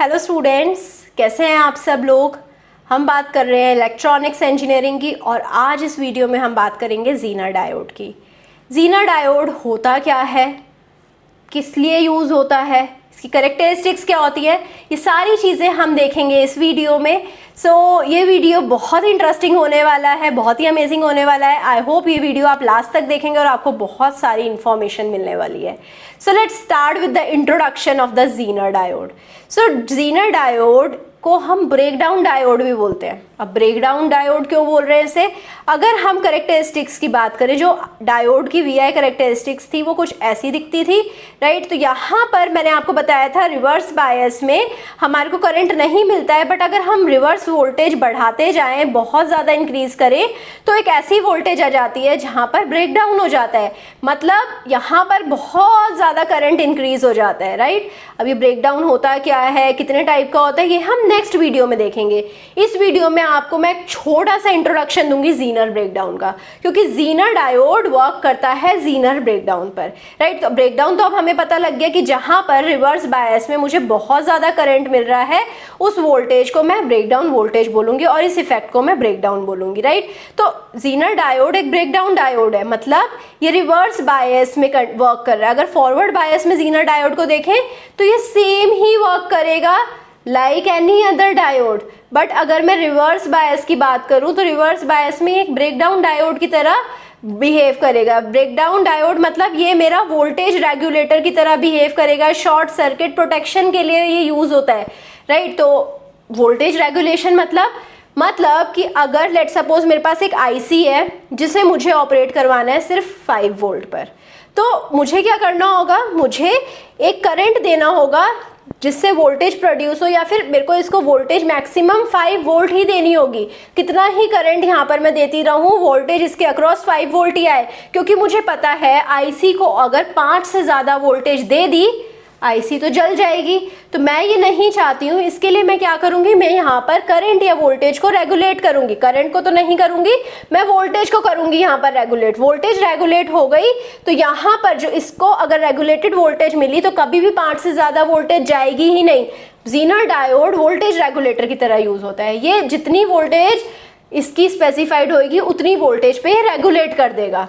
Hello students, कैसे हैं आप सब लोग। हम बात कर रहे हैं इलेक्ट्रॉनिक्स इंजीनियरिंग की और आज इस वीडियो में हम बात करेंगे ज़ीनर डायोड की। ज़ीनर डायोड होता क्या है, किस लिए यूज़ होता है, इसकी कैरेक्टरिस्टिक्स क्या होती है, ये सारी चीज़ें हम देखेंगे इस वीडियो में। ये वीडियो बहुत इंटरेस्टिंग होने वाला है, बहुत ही अमेजिंग होने वाला है। आई होप ये वीडियो आप लास्ट तक देखेंगे और आपको बहुत सारी इंफॉर्मेशन मिलने वाली है। So let's start with the introduction of the zener diode. Zener diode को हम ब्रेकडाउन डायोड भी बोलते हैं। अब ब्रेकडाउन डायोड क्यों बोल रहे हैं इसे, अगर हम कैरेक्टरिस्टिक्स की बात करें, जो डायोड की वीआई कैरेक्टरिस्टिक्स थी वो कुछ ऐसी दिखती थी, राइट। तो यहाँ पर मैंने आपको बताया था रिवर्स बायस में हमारे को करंट नहीं मिलता है, बट अगर हम रिवर्स वोल्टेज बढ़ाते जाएं, बहुत ज़्यादा इंक्रीज करें, तो एक ऐसी वोल्टेज आ जाती है जहाँ पर ब्रेकडाउन हो जाता है। मतलब यहाँ पर बहुत ज़्यादा करंट इंक्रीज हो जाता है, राइट। अब ये ब्रेकडाउन होता क्या है, कितने टाइप का होता है, ये हम नेक्स्ट वीडियो में देखेंगे। इस वीडियो में आपको मैं एक छोटा सा इंट्रोडक्शन दूंगी ज़ीनर ब्रेकडाउन का, क्योंकि ज़ीनर डायोड वर्क करता है ज़ीनर ब्रेकडाउन पर, राइट। तो ब्रेकडाउन तो अब हमें पता लग गया कि जहां पर रिवर्स बायस में मुझे बहुत ज़्यादा करंट मिल रहा है, उस वोल्टेज को मैं ब्रेकडाउन वोल्टेज बोलूंगी और इस इफेक्ट को मैं ब्रेकडाउन बोलूंगी, राइट। तो ज़ीनर डायोड एक ब्रेकडाउन डायोड है, मतलब ये रिवर्स बायस में वर्क कर रहा है। अगर फॉरवर्ड बायस में ज़ीनर डायोड को देखें तो ये सेम ही वर्क करेगा like any other diode, but अगर मैं रिवर्स बायस की बात करूं तो रिवर्स बायस में एक ब्रेकडाउन डायोड की तरह बिहेव करेगा। ब्रेकडाउन डायोड मतलब ये मेरा वोल्टेज रेगुलेटर की तरह बिहेव करेगा, शॉर्ट सर्किट प्रोटेक्शन के लिए ये यूज होता है, राइट। तो वोल्टेज रेगुलेशन मतलब कि अगर लेट सपोज मेरे पास एक आईसी है जिसे मुझे ऑपरेट करवाना है सिर्फ 5 वोल्ट पर, तो मुझे क्या करना होगा, मुझे एक करंट देना होगा जिससे वोल्टेज प्रोड्यूस हो, या फिर मेरे को इसको वोल्टेज मैक्सिमम 5 वोल्ट ही देनी होगी। कितना ही करंट यहाँ पर मैं देती रहूँ, वोल्टेज इसके अक्रॉस 5 वोल्ट ही आए, क्योंकि मुझे पता है आईसी को अगर 5 से ज़्यादा वोल्टेज दे दी आईसी तो जल जाएगी। तो मैं ये नहीं चाहती हूँ, इसके लिए मैं क्या करूँगी, मैं यहाँ पर करंट या वोल्टेज को रेगुलेट करूँगी। करंट को तो नहीं करूँगी, मैं वोल्टेज को करूँगी यहाँ पर रेगुलेट। वोल्टेज रेगुलेट हो गई तो यहाँ पर जो इसको अगर रेगुलेटेड वोल्टेज मिली तो कभी भी 5 से ज़्यादा वोल्टेज जाएगी ही नहीं। ज़ीनर डायोड वोल्टेज रेगुलेटर की तरह यूज़ होता है। ये जितनी वोल्टेज इसकी स्पेसिफाइड होगी उतनी वोल्टेज पे रेगुलेट कर देगा।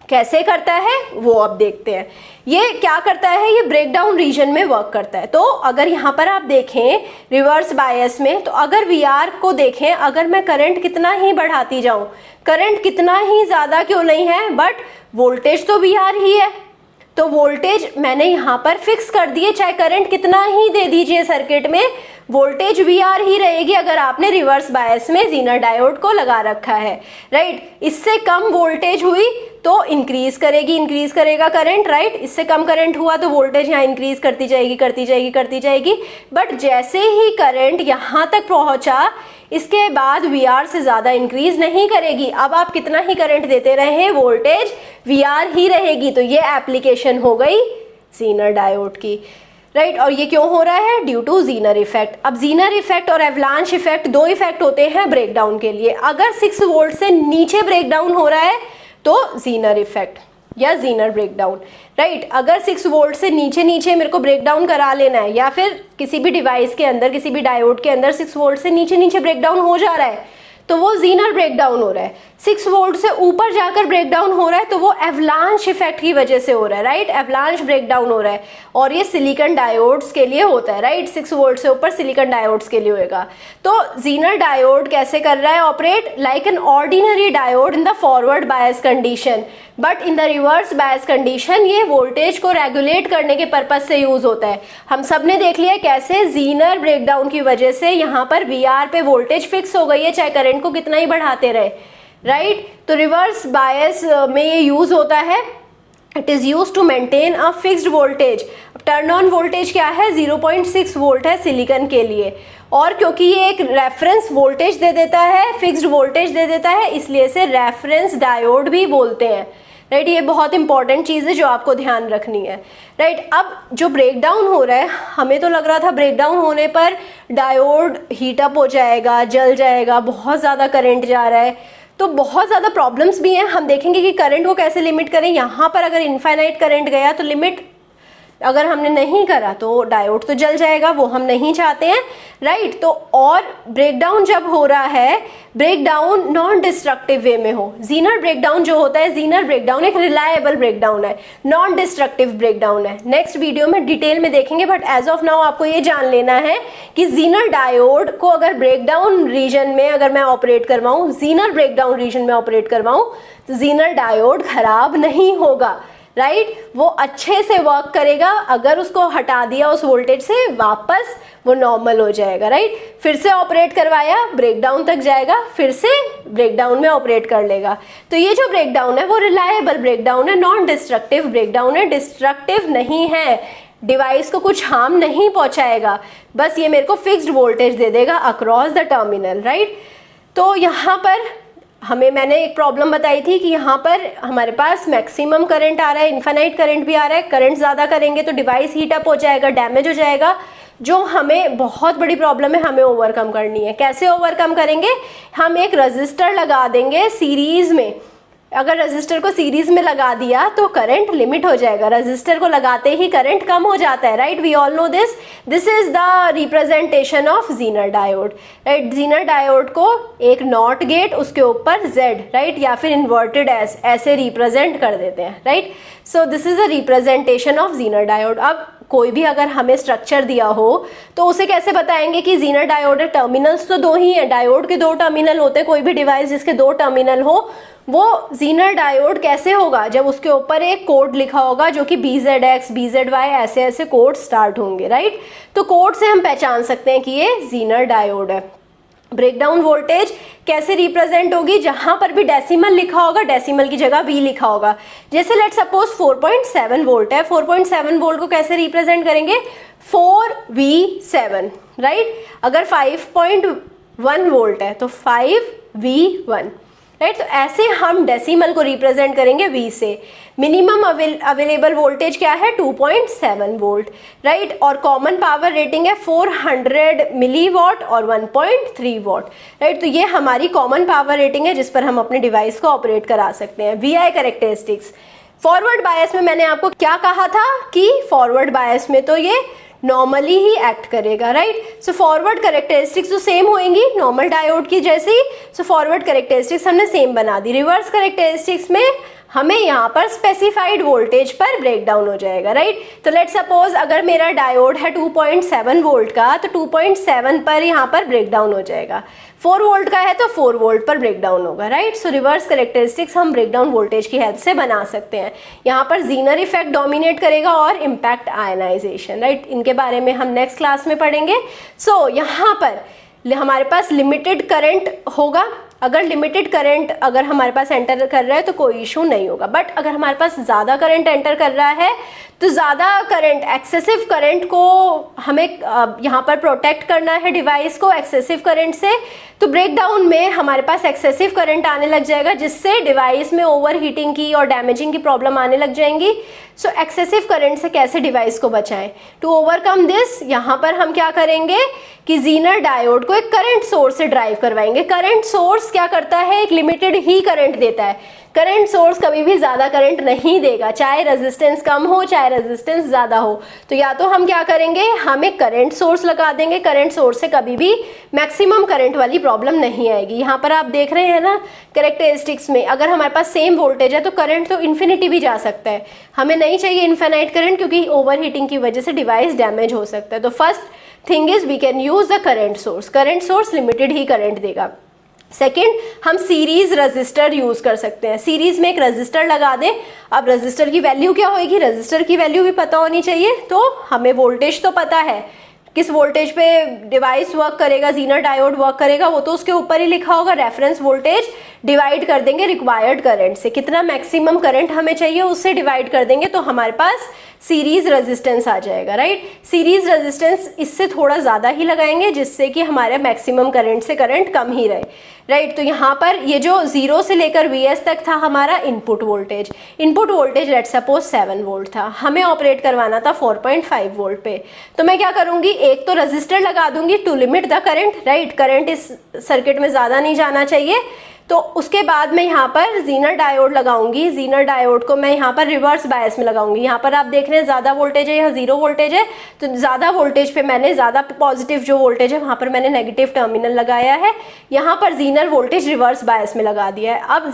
कैसे करता है वो अब देखते हैं। ये क्या करता है, ये ब्रेकडाउन रीजन में वर्क करता है। तो अगर यहाँ पर आप देखें रिवर्स बायस में, तो अगर वीआर को देखें, अगर मैं करंट कितना ही बढ़ाती जाऊँ, करंट कितना ही ज़्यादा क्यों नहीं है, बट वोल्टेज तो वीआर ही है, तो वोल्टेज मैंने यहाँ पर फिक्स कर दिए, चाहे करंट कितना ही दे दीजिए सर्किट में, वोल्टेज वीआर ही रहेगी अगर आपने रिवर्स बायस में ज़ीनर डायोड को लगा रखा है, राइट। इससे कम वोल्टेज हुई तो इंक्रीज करेगा करंट, राइट। इससे कम करंट हुआ तो वोल्टेज यहाँ इंक्रीज करती जाएगी। बट जैसे ही करंट यहाँ तक पहुँचा, इसके बाद वीआर से ज़्यादा इंक्रीज नहीं करेगी। अब आप कितना ही करंट देते रहे, वोल्टेज वीआर ही रहेगी। तो ये एप्लीकेशन हो गई ज़ीनर डायोड की, राइट। और ये क्यों हो रहा है, ड्यू टू ज़ीनर इफेक्ट। अब ज़ीनर इफेक्ट और एवलांच इफेक्ट दो इफेक्ट होते हैं ब्रेकडाउन के लिए। अगर 6 वोल्ट से नीचे ब्रेकडाउन हो रहा है तो ज़ीनर इफेक्ट या ज़ीनर ब्रेकडाउन, राइट। अगर 6 वोल्ट से नीचे मेरे को ब्रेकडाउन करा लेना है, या फिर किसी भी डिवाइस के अंदर, किसी भी डायोड के अंदर 6 वोल्ट से नीचे ब्रेकडाउन हो जा रहा है, तो वो ज़ीनर ब्रेकडाउन हो रहा है। 6 वोल्ट से ऊपर जाकर ब्रेकडाउन हो रहा है तो वो एवलांच इफेक्ट की वजह से हो रहा है, राइट। एवलांच ब्रेकडाउन हो रहा है और ये सिलिकॉन डायोड्स के लिए होता है, राइट। 6 वोल्ट से ऊपर सिलिकॉन डायोड्स के लिए होएगा। तो ज़ीनर डायोड कैसे कर रहा है operate, like an ordinary diode in the forward bias condition, but in the reverse bias condition ये वोल्टेज को रेगुलेट करने के पर्पज से यूज होता है। हम सब ने देख लिया कैसे ज़ीनर ब्रेकडाउन की वजह से यहाँ पर वीआर पे वोल्टेज फिक्स हो गई है, चाहे करंट को कितना ही बढ़ाते रहे, राइट। तो रिवर्स बायस में ये यूज होता है, it is use to maintain a fixed voltage. Turn on voltage क्या है, 0.6 वोल्ट है सिलिकॉन के लिए, और क्योंकि ये एक रेफरेंस वोल्टेज दे देता है, फिक्स्ड वोल्टेज दे देता है, इसलिए इसे रेफरेंस डायोड भी बोलते हैं, राइट। ये बहुत इंपॉर्टेंट चीज़ है जो आपको ध्यान रखनी है, राइट। अब जो ब्रेकडाउन हो रहा है, हमें तो लग रहा था ब्रेकडाउन होने पर डायोड हीटअप हो जाएगा, जल जाएगा, बहुत ज़्यादा करंट जा रहा है, तो बहुत ज़्यादा प्रॉब्लम्स भी हैं। हम देखेंगे कि करंट को कैसे लिमिट करें। यहाँ पर अगर इनफाइनाइट करंट गया तो लिमिट अगर हमने नहीं करा तो डायोड तो जल जाएगा, वो हम नहीं चाहते हैं, राइट। तो और ब्रेकडाउन जब हो रहा है, ब्रेकडाउन नॉन डिस्ट्रक्टिव वे में हो। जीनर ब्रेकडाउन जो होता है, जीनर ब्रेकडाउन एक रिलायबल ब्रेकडाउन है, नॉन डिस्ट्रक्टिव ब्रेकडाउन है। नेक्स्ट वीडियो में डिटेल में देखेंगे, बट एज ऑफ नाउ आपको ये जान लेना है कि जीनर डायोड को अगर ब्रेकडाउन रीजन में अगर मैं ऑपरेट करवाऊं, जीनर ब्रेकडाउन रीजन में ऑपरेट करवाऊं, तो जीनर डायोड खराब नहीं होगा, राइट। वो अच्छे से वर्क करेगा। अगर उसको हटा दिया उस वोल्टेज से, वापस वो नॉर्मल हो जाएगा, राइट। फिर से ऑपरेट करवाया, ब्रेकडाउन तक जाएगा, फिर से ब्रेकडाउन में ऑपरेट कर लेगा। तो ये जो ब्रेकडाउन है वो रिलायबल ब्रेकडाउन है, नॉन डिस्ट्रक्टिव ब्रेकडाउन है, डिस्ट्रक्टिव नहीं है, डिवाइस को कुछ हार्म नहीं पहुंचाएगा, बस ये मेरे को फिक्स्ड वोल्टेज दे देगा अक्रॉस द टर्मिनल, राइट। तो यहाँ पर मैंने एक प्रॉब्लम बताई थी कि यहाँ पर हमारे पास मैक्सिमम करंट आ रहा है, इन्फिनाइट करंट भी आ रहा है। करंट ज़्यादा करेंगे तो डिवाइस हीट अप हो जाएगा, डैमेज हो जाएगा, जो हमें बहुत बड़ी प्रॉब्लम है, हमें ओवरकम करनी है। कैसे ओवरकम करेंगे? हम एक रजिस्टर लगा देंगे सीरीज में। अगर रजिस्टर को सीरीज में लगा दिया तो करंट लिमिट हो जाएगा, रजिस्टर को लगाते ही करंट कम हो जाता है, right. We all know this is the representation of zener diode, right. Zener diode को एक नॉट गेट, उसके ऊपर जेड, राइट, या फिर इन्वर्टेड एस, ऐसे रिप्रेजेंट कर देते हैं, right. So this is a representation of zener diode. अब कोई भी अगर हमें स्ट्रक्चर दिया हो तो उसे कैसे बताएंगे कि जीनर डायोड है? टर्मिनल्स तो दो ही है, डायोड के दो टर्मिनल होते हैं। कोई भी डिवाइस जिसके दो टर्मिनल हो वो जीनर डायोड कैसे होगा? जब उसके ऊपर एक कोड लिखा होगा जो कि BZX, BZY ऐसे ऐसे कोड स्टार्ट होंगे, राइट। तो कोड से हम पहचान सकते हैं कि ये जीनर डायोड है। ब्रेकडाउन वोल्टेज कैसे रिप्रेजेंट होगी? जहां पर भी डेसिमल लिखा होगा, डेसिमल की जगह V लिखा होगा। जैसे लेट सपोज 4.7 वोल्ट है, 4.7 वोल्ट को कैसे रिप्रेजेंट करेंगे? 4V7, right. अगर 5.1 वोल्ट है तो 5V1, राइट। तो ऐसे हम डेसिमल को रिप्रेजेंट करेंगे V से। मिनिमम अवेलेबल वोल्टेज क्या है? 2.7 वोल्ट, राइट। और कॉमन पावर रेटिंग है 400 मिलीवॉट और 1.3 वॉट, राइट। तो ये हमारी कॉमन पावर रेटिंग है जिस पर हम अपने डिवाइस को ऑपरेट करा सकते हैं। VI कैरेक्टरिस्टिक्स, फॉरवर्ड बायस में मैंने आपको क्या कहा था कि फॉरवर्ड बायस में तो ये नॉर्मली ही एक्ट करेगा, राइट। सो फॉरवर्ड कैरेक्टरिस्टिक्स तो सेम होएंगी नॉर्मल डायोड की जैसी। सो फॉरवर्ड कैरेक्टरिस्टिक्स हमने सेम बना दी। रिवर्स कैरेक्टरिस्टिक्स में हमें यहाँ पर स्पेसिफाइड वोल्टेज पर ब्रेकडाउन हो जाएगा, राइट। तो लेट सपोज अगर मेरा डायोड है 2.7 वोल्ट का, तो 2.7 पर यहाँ पर ब्रेकडाउन हो जाएगा। 4 वोल्ट का है तो 4 वोल्ट पर ब्रेकडाउन होगा, राइट। सो रिवर्स कैरेक्टरिस्टिक्स हम ब्रेकडाउन वोल्टेज की हेल्प से बना सकते हैं। यहाँ पर जीनर इफेक्ट डोमिनेट करेगा और इम्पैक्ट आयनाइजेशन, राइट। इनके बारे में हम नेक्स्ट क्लास में पढ़ेंगे। सो यहाँ पर हमारे पास लिमिटेड करंट होगा। अगर लिमिटेड करंट अगर हमारे पास एंटर कर रहा है तो कोई इशू नहीं होगा, बट अगर हमारे पास ज़्यादा करंट एंटर कर रहा है तो ज़्यादा करंट, एक्सेसिव करंट को हमें यहाँ पर प्रोटेक्ट करना है डिवाइस को एक्सेसिव करंट से। तो ब्रेकडाउन में हमारे पास एक्सेसिव करंट आने लग जाएगा जिससे डिवाइस में ओवर हीटिंग की और डैमेजिंग की प्रॉब्लम आने लग जाएंगी। सो एक्सेसिव करंट से कैसे डिवाइस को बचाएं? टू ओवरकम दिस, यहाँ पर हम क्या करेंगे कि जीनर डायोड को एक करंट सोर्स से ड्राइव करवाएंगे। करंट सोर्स क्या करता है? एक लिमिटेड ही करंट देता है। करंट सोर्स कभी भी ज़्यादा करंट नहीं देगा, चाहे रेजिस्टेंस कम हो चाहे रेजिस्टेंस ज़्यादा हो। तो या तो हम क्या करेंगे, हम एक करंट सोर्स लगा देंगे। करंट सोर्स से कभी भी मैक्सिमम करंट वाली प्रॉब्लम नहीं आएगी। यहाँ पर आप देख रहे हैं ना कैरेक्टरिस्टिक्स में, अगर हमारे पास सेम वोल्टेज है तो करंट तो इन्फिनिटी भी जा सकता है। हमें नहीं चाहिए इन्फिनाइट करंट, क्योंकि ओवर हीटिंग की वजह से डिवाइस डैमेज हो सकता है। तो first thing is we can use the current source. Current source limited ही करंट देगा। सेकेंड, हम सीरीज रजिस्टर यूज कर सकते हैं। सीरीज में एक रजिस्टर लगा दें। अब रजिस्टर की वैल्यू क्या होगी? रजिस्टर की वैल्यू भी पता होनी चाहिए। तो हमें वोल्टेज तो पता है, किस वोल्टेज पे डिवाइस वर्क करेगा, जीनर डायोड वर्क करेगा, वो तो उसके ऊपर ही लिखा होगा। रेफरेंस वोल्टेज डिवाइड कर देंगे रिक्वायर्ड करंट से, कितना मैक्सिमम करंट हमें चाहिए उससे डिवाइड कर देंगे तो हमारे पास सीरीज रेजिस्टेंस आ जाएगा, राइट। सीरीज रेजिस्टेंस इससे थोड़ा ज़्यादा ही लगाएंगे जिससे कि हमारे मैक्सिमम करंट से करंट कम ही रहे, राइट। तो यहाँ पर ये जो 0 से लेकर Vs तक था हमारा input voltage let suppose 7 volt था, हमें ऑपरेट करवाना था 4.5 वोल्ट पे। तो मैं क्या करूँगी, एक तो रजिस्टर लगा दूंगी to limit the current, right. Current इस सर्किट में ज़्यादा नहीं जाना चाहिए। तो उसके बाद मैं यहाँ पर जीनर डायोड लगाऊंगी। जीनर डायोड को मैं यहाँ पर रिवर्स बायस में लगाऊंगी। यहाँ पर आप देख रहे हैं ज़्यादा वोल्टेज है या ज़ीरो वोल्टेज है, तो ज़्यादा वोल्टेज पे मैंने ज़्यादा पॉजिटिव जो वोल्टेज है वहाँ पर मैंने नेगेटिव टर्मिनल लगाया है। यहाँ पर जीनर वोल्टेज रिवर्स बायस में लगा दिया है। अब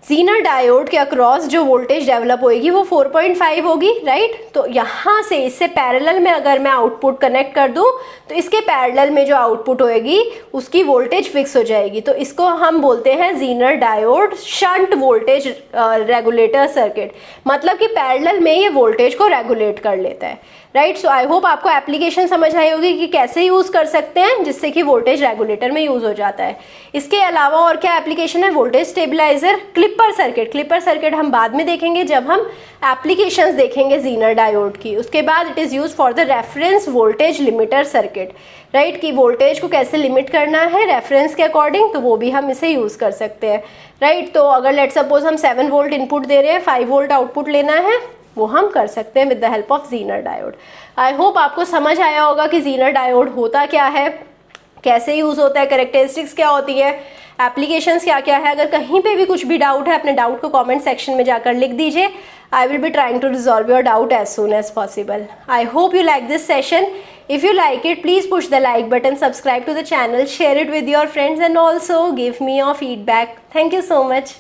जीनर डायोड के अक्रॉस जो वोल्टेज डेवलप होगी वो 4.5 होगी, राइट। तो यहाँ से इससे पैरेलल में अगर मैं आउटपुट कनेक्ट कर दूँ तो इसके पैरेलल में जो आउटपुट होएगी उसकी वोल्टेज फिक्स हो जाएगी। तो इसको हम बोलते हैं Zener diode shunt voltage regulator circuit, मतलब कि पैरेलल में ये वोल्टेज को रेगुलेट कर लेता है, राइट। सो आई होप आपको एप्लीकेशन समझ आई होगी कि कैसे यूज़ कर सकते हैं जिससे कि वोल्टेज रेगुलेटर में यूज़ हो जाता है। इसके अलावा और क्या एप्लीकेशन है, वोल्टेज स्टेबलाइजर, क्लिपर सर्किट हम बाद में देखेंगे जब हम एप्लीकेशंस देखेंगे जीनर डायोड की। उसके बाद it is use for the reference voltage limiter circuit, right, कि वोल्टेज को कैसे लिमिट करना है रेफरेंस के अकॉर्डिंग, तो वो भी हम इसे यूज़ कर सकते हैं, राइट। तो अगर लेट सपोज हम 7 वोल्ट इनपुट दे रहे हैं, 5 वोल्ट आउटपुट लेना है, वो हम कर सकते हैं with the help of zener diode. I hope आपको समझ आया होगा कि जीनर डायोड होता क्या है, कैसे यूज़ होता है, कैरेक्टरिस्टिक्स क्या होती है, एप्लीकेशंस क्या क्या है। अगर कहीं पे भी कुछ भी डाउट है अपने डाउट को कमेंट सेक्शन में जाकर लिख दीजिए। I will be trying to resolve your doubt as soon as possible. I hope you like this session. If you like it, please push the like button, subscribe to the channel, share it with your friends and also give me your feedback. Thank you so much.